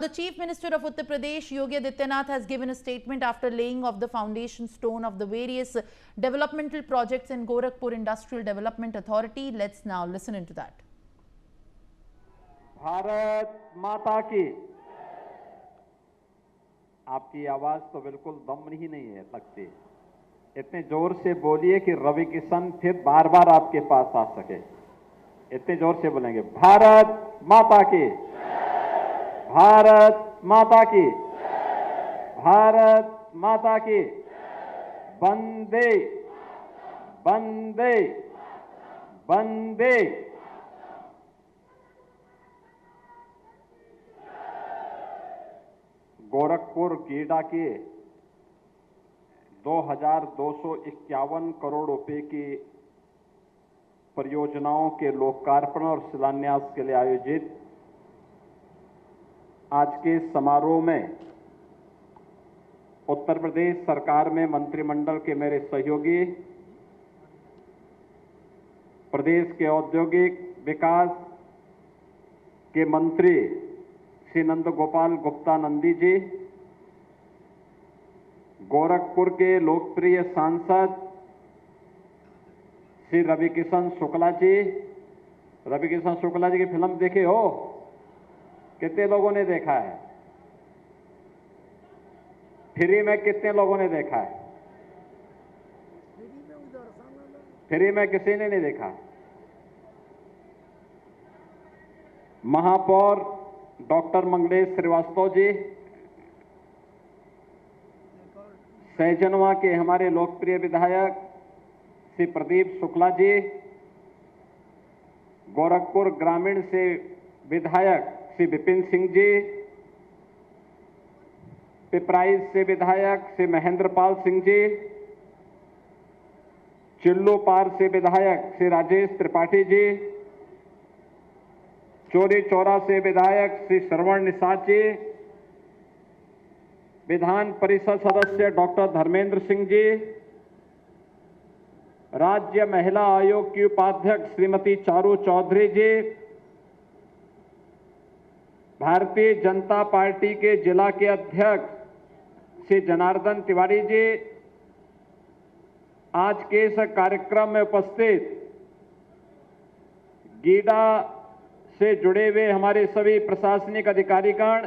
The Chief Minister of Uttar Pradesh, Yogi Adityanath, has given a statement after laying of the foundation stone of the various developmental projects in Gorakhpur Industrial Development Authority. Let's now listen into that. Bharat माता की। आपकी आवाज तो बिल्कुल दम ही नहीं है लगती। इतने जोर से बोलिए कि रवि किशन फिर बार बार आपके पास आ सके। इतने जोर से बोलेंगे, भारत माता की, भारत माता की, भारत माता की, वंदे वंदे वंदे। गोरखपुर गीडा के 2251 करोड़ रुपए की परियोजनाओं के लोकार्पण और शिलान्यास के लिए आयोजित आज के समारोह में उत्तर प्रदेश सरकार में मंत्रिमंडल के मेरे सहयोगी, प्रदेश के औद्योगिक विकास के मंत्री श्री नंद गोपाल गुप्ता नंदी जी, गोरखपुर के लोकप्रिय सांसद श्री रवि किशन शुक्ला जी। रवि किशन शुक्ला जी की फिल्म देखे हो? कितने लोगों ने देखा है? फ्री में कितने लोगों ने देखा है? फ्री में किसी ने नहीं देखा। महापौर डॉक्टर मंगलेश श्रीवास्तव जी, सहजनवा के हमारे लोकप्रिय विधायक श्री प्रदीप शुक्ला जी, गोरखपुर ग्रामीण से विधायक श्री विपिन सिंह जी, पिपराइच से विधायक श्री महेंद्र पाल सिंह जी, चिल्लू पार से विधायक श्री राजेश त्रिपाठी जी, चौरी चौरा से विधायक श्री श्रवण निषाद जी, विधान परिषद सदस्य डॉक्टर धर्मेंद्र सिंह जी, राज्य महिला आयोग की उपाध्यक्ष श्रीमती चारू चौधरी जी, भारतीय जनता पार्टी के जिला के अध्यक्ष श्री जनार्दन तिवारी जी, आज के इस कार्यक्रम में उपस्थित गीडा से जुड़े हुए हमारे सभी प्रशासनिक अधिकारीगण,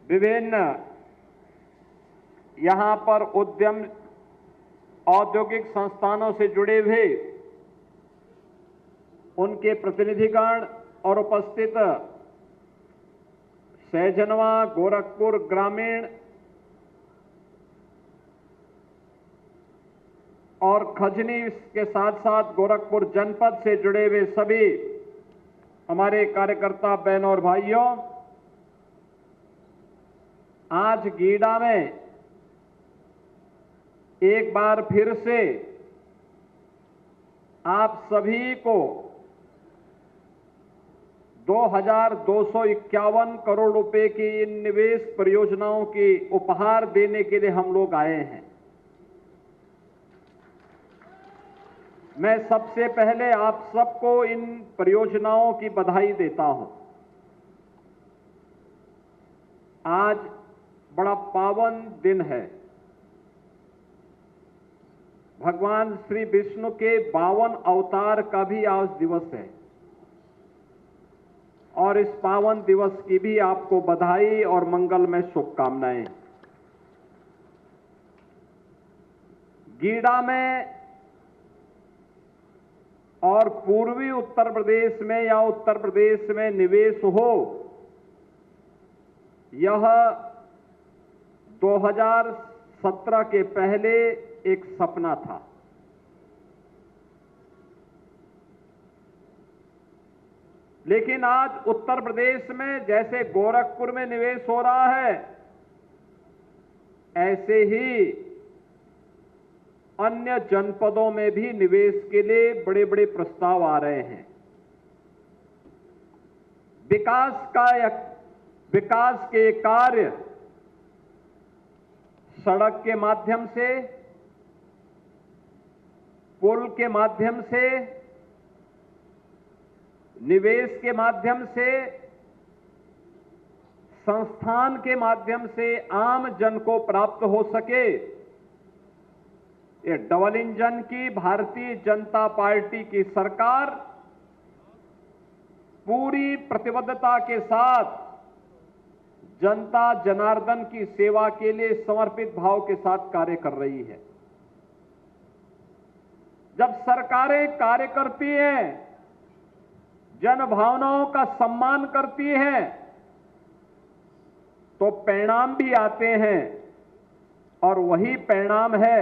विभिन्न यहां पर उद्यम औद्योगिक संस्थानों से जुड़े हुए उनके प्रतिनिधिगण और उपस्थित सहजनवा, गोरखपुर ग्रामीण और खजनी के साथ साथ गोरखपुर जनपद से जुड़े हुए सभी हमारे कार्यकर्ता बहनों और भाइयों, आज गीडा में एक बार फिर से आप सभी को 2251 करोड़ रुपए की इन निवेश परियोजनाओं की उपहार देने के लिए हम लोग आए हैं। मैं सबसे पहले आप सबको इन परियोजनाओं की बधाई देता हूं। आज बड़ा पावन दिन है। भगवान श्री विष्णु के 52 अवतार का भी आज दिवस है और इस पावन दिवस की भी आपको बधाई और मंगलमय शुभकामनाएं। गीडा में और पूर्वी उत्तर प्रदेश में या उत्तर प्रदेश में निवेश हो, यह 2017 के पहले एक सपना था। लेकिन आज उत्तर प्रदेश में जैसे गोरखपुर में निवेश हो रहा है, ऐसे ही अन्य जनपदों में भी निवेश के लिए बड़े बड़े प्रस्ताव आ रहे हैं। विकास के कार्य सड़क के माध्यम से, पुल के माध्यम से, निवेश के माध्यम से संस्थान के माध्यम से आम जन को प्राप्त हो सके, ये डबल इंजन की भारतीय जनता पार्टी की सरकार पूरी प्रतिबद्धता के साथ जनता जनार्दन की सेवा के लिए समर्पित भाव के साथ कार्य कर रही है। जब सरकारें कार्य करती हैं, जन भावनाओं का सम्मान करती हैं, तो परिणाम भी आते हैं, और वही परिणाम है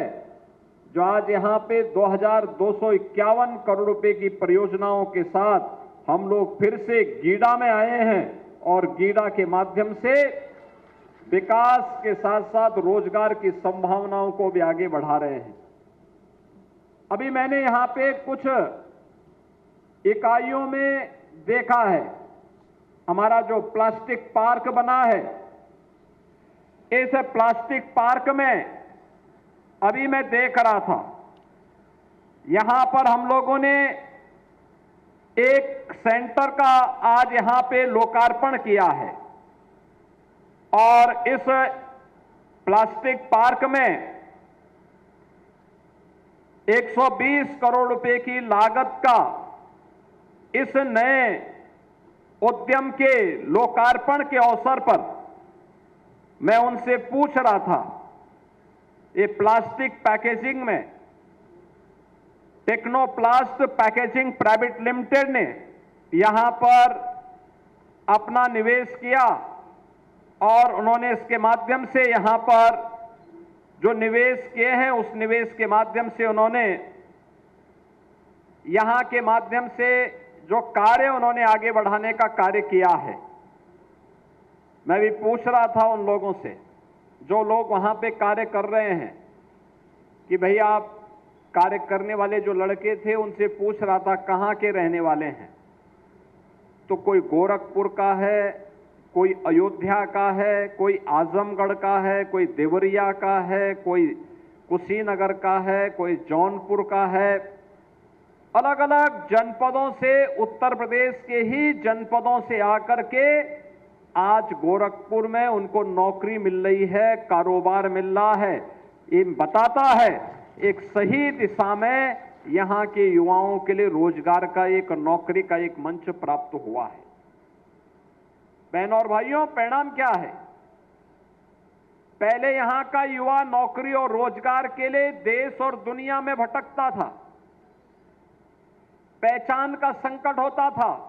जो आज यहां पे 2251 करोड़ रुपए की परियोजनाओं के साथ हम लोग फिर से गीडा में आए हैं, और गीडा के माध्यम से विकास के साथ साथ रोजगार की संभावनाओं को भी आगे बढ़ा रहे हैं। अभी मैंने यहां पे कुछ इकाइयों में देखा है, हमारा जो प्लास्टिक पार्क बना है, इस प्लास्टिक पार्क में अभी मैं देख रहा था, यहां पर हम लोगों ने एक सेंटर का आज यहां पे लोकार्पण किया है, और इस प्लास्टिक पार्क में 120 करोड़ रुपए की लागत का इस नए उद्यम के लोकार्पण के अवसर पर मैं उनसे पूछ रहा था, ये प्लास्टिक पैकेजिंग में टेक्नोप्लास्ट पैकेजिंग प्राइवेट लिमिटेड ने यहां पर अपना निवेश किया, और उन्होंने इसके माध्यम से यहां पर जो निवेश किए हैं, उस निवेश के माध्यम से उन्होंने यहां के माध्यम से जो कार्य उन्होंने आगे बढ़ाने का कार्य किया है। मैं भी पूछ रहा था उन लोगों से, जो लोग वहां पे कार्य कर रहे हैं, कि भैया आप कार्य करने वाले जो लड़के थे, उनसे पूछ रहा था कहां के रहने वाले हैं, तो कोई गोरखपुर का है, कोई अयोध्या का है, कोई आजमगढ़ का है, कोई देवरिया का है, कोई कुशीनगर का है, कोई जौनपुर का है। अलग अलग जनपदों से, उत्तर प्रदेश के ही जनपदों से आकर के आज गोरखपुर में उनको नौकरी मिल रही है, कारोबार मिल रहा है। ये बताता है एक सही दिशा में यहां के युवाओं के लिए रोजगार का, एक नौकरी का एक मंच प्राप्त हुआ है। बहनों और भाइयों, परिणाम क्या है? पहले यहां का युवा नौकरी और रोजगार के लिए देश और दुनिया में भटकता था, पहचान का संकट होता था,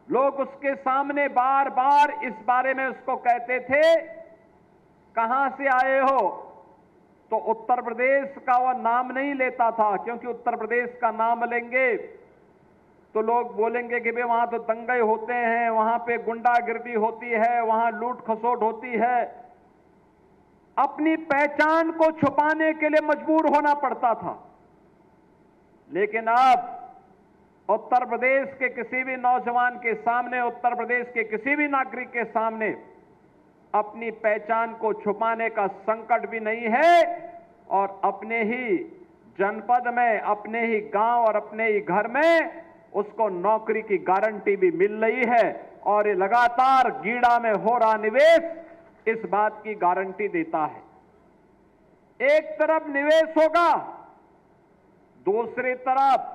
लोग उसके सामने बार बार इस बारे में उसको कहते थे कहां से आए हो, तो उत्तर प्रदेश का वह नाम नहीं लेता था, क्योंकि उत्तर प्रदेश का नाम लेंगे तो लोग बोलेंगे कि भाई वहां तो दंगे होते हैं, वहां पे गुंडागिर्दी होती है, वहां लूट खसोट होती है। अपनी पहचान को छुपाने के लिए मजबूर होना पड़ता था। लेकिन अब उत्तर प्रदेश के किसी भी नौजवान के सामने, उत्तर प्रदेश के किसी भी नागरिक के सामने अपनी पहचान को छुपाने का संकट भी नहीं है, और अपने ही जनपद में, अपने ही गांव और अपने ही घर में उसको नौकरी की गारंटी भी मिल रही है। और ये लगातार गीडा में हो रहा निवेश इस बात की गारंटी देता है। एक तरफ निवेश होगा, दूसरी तरफ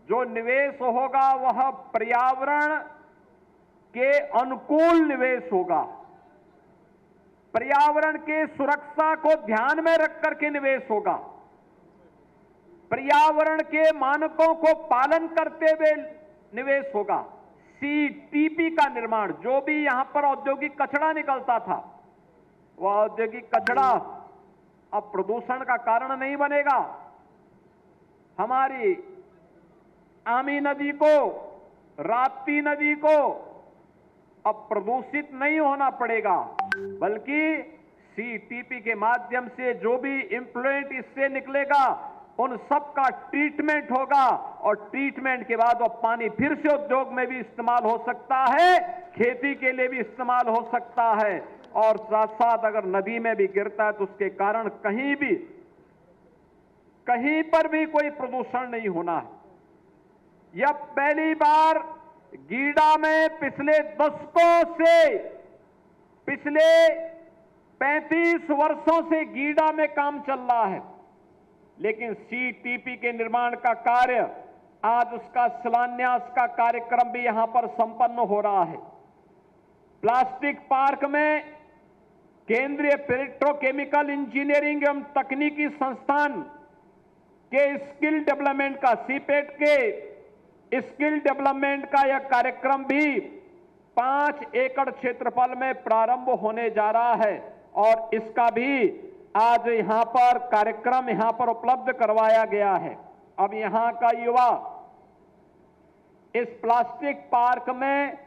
जो निवेश होगा वह पर्यावरण के अनुकूल निवेश होगा, पर्यावरण के सुरक्षा को ध्यान में रख करके निवेश होगा, पर्यावरण के मानकों को पालन करते हुए निवेश होगा। सीटीपी का निर्माण, जो भी यहां पर औद्योगिक कचरा निकलता था, वह औद्योगिक कचरा अब प्रदूषण का कारण नहीं बनेगा। हमारी आमी नदी को, राप्ती नदी को अब प्रदूषित नहीं होना पड़ेगा, बल्कि सीटीपी के माध्यम से जो भी इम्प्लुएंट इससे निकलेगा उन सब का ट्रीटमेंट होगा, और ट्रीटमेंट के बाद वह पानी फिर से उद्योग में भी इस्तेमाल हो सकता है, खेती के लिए भी इस्तेमाल हो सकता है, और साथ साथ अगर नदी में भी गिरता है तो उसके कारण कहीं पर भी कोई प्रदूषण नहीं होना है। यह पहली बार गीडा में पिछले दशकों से, पिछले 35 वर्षों से गीडा में काम चल रहा है, लेकिन सीटीपी के निर्माण का कार्य, आज उसका शिलान्यास का कार्यक्रम भी यहां पर संपन्न हो रहा है। प्लास्टिक पार्क में केंद्रीय पेट्रोकेमिकल इंजीनियरिंग एवं तकनीकी संस्थान के स्किल डेवलपमेंट का, सीपेट के स्किल डेवलपमेंट का यह कार्यक्रम भी 5 एकड़ क्षेत्रफल में प्रारंभ होने जा रहा है और इसका भी आज यहां पर कार्यक्रम यहां पर उपलब्ध करवाया गया है। अब यहां का युवा इस प्लास्टिक पार्क में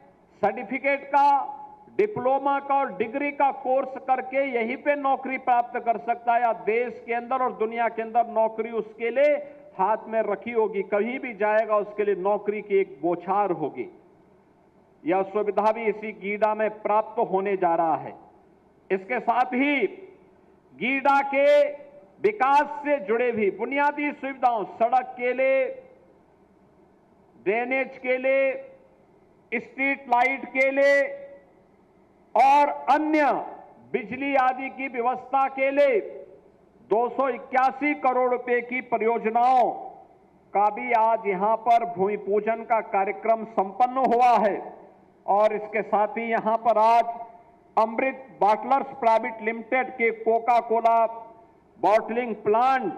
सर्टिफिकेट का, डिप्लोमा का और डिग्री का कोर्स करके यहीं पे नौकरी प्राप्त कर सकता है, या देश के अंदर और दुनिया के अंदर नौकरी उसके लिए हाथ में रखी होगी। कहीं भी जाएगा उसके लिए नौकरी की एक बौछार होगी। यह सुविधा भी इसी गीडा में प्राप्त होने जा रहा है। इसके साथ ही गीडा के विकास से जुड़े भी बुनियादी सुविधाओं, सड़क के लिए, ड्रेनेज के लिए, स्ट्रीट लाइट के लिए और अन्य बिजली आदि की व्यवस्था के लिए 281 करोड़ रुपए की परियोजनाओं का भी आज यहां पर भूमि पूजन का कार्यक्रम संपन्न हुआ है। और इसके साथ ही यहां पर आज अमृत बॉटलर्स प्राइवेट लिमिटेड के कोका कोला बॉटलिंग प्लांट,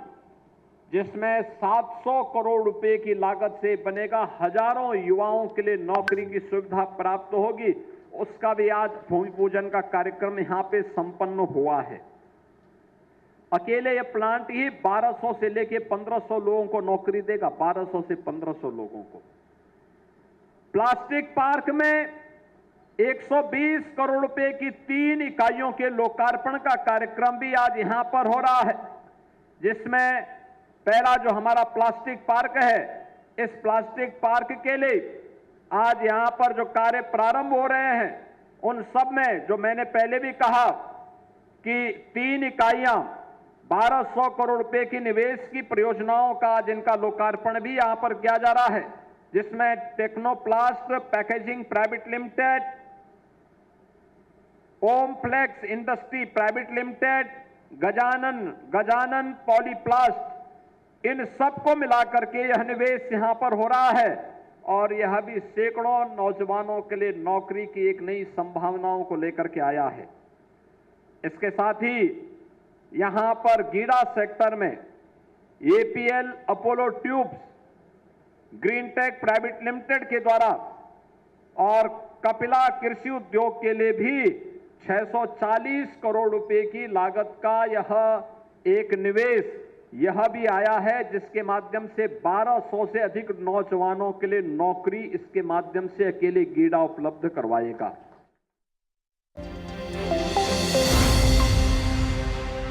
जिसमें 700 करोड़ रुपए की लागत से बनेगा, हजारों युवाओं के लिए नौकरी की सुविधा प्राप्त होगी, उसका भी आज भूमि पूजन का कार्यक्रम यहां पे संपन्न हुआ है। अकेले यह प्लांट ही 1200 से लेके 1500 लोगों को नौकरी देगा, 1200 से 1500 लोगों को। प्लास्टिक पार्क में 120 करोड़ रुपए की 3 इकाइयों के लोकार्पण का कार्यक्रम भी आज यहां पर हो रहा है, जिसमें पहला जो हमारा प्लास्टिक पार्क है, इस प्लास्टिक पार्क के लिए आज यहां पर जो कार्य प्रारंभ हो रहे हैं, उन सब में जो मैंने पहले भी कहा कि 3 इकाइयां 1200 करोड़ रुपए की निवेश की परियोजनाओं का जिनका लोकार्पण भी यहां पर किया जा रहा है, जिसमें Technoplast packaging private limited, Omflex industry private limited, Gajanan Polyplast, इन सबको मिलाकर के यह निवेश यहां पर हो रहा है और यह भी सैकड़ों नौजवानों के लिए नौकरी की एक नई संभावनाओं को लेकर के आया है। इसके साथ ही यहां पर गीडा सेक्टर में APL Apollo tubes, Greentech private limited के द्वारा और कपिला कृषि उद्योग के लिए भी 640 करोड़ रुपए की लागत का यह एक निवेश यह भी आया है, जिसके माध्यम से 1200 से अधिक नौजवानों के लिए नौकरी इसके माध्यम से अकेले गीडा उपलब्ध करवाएगा।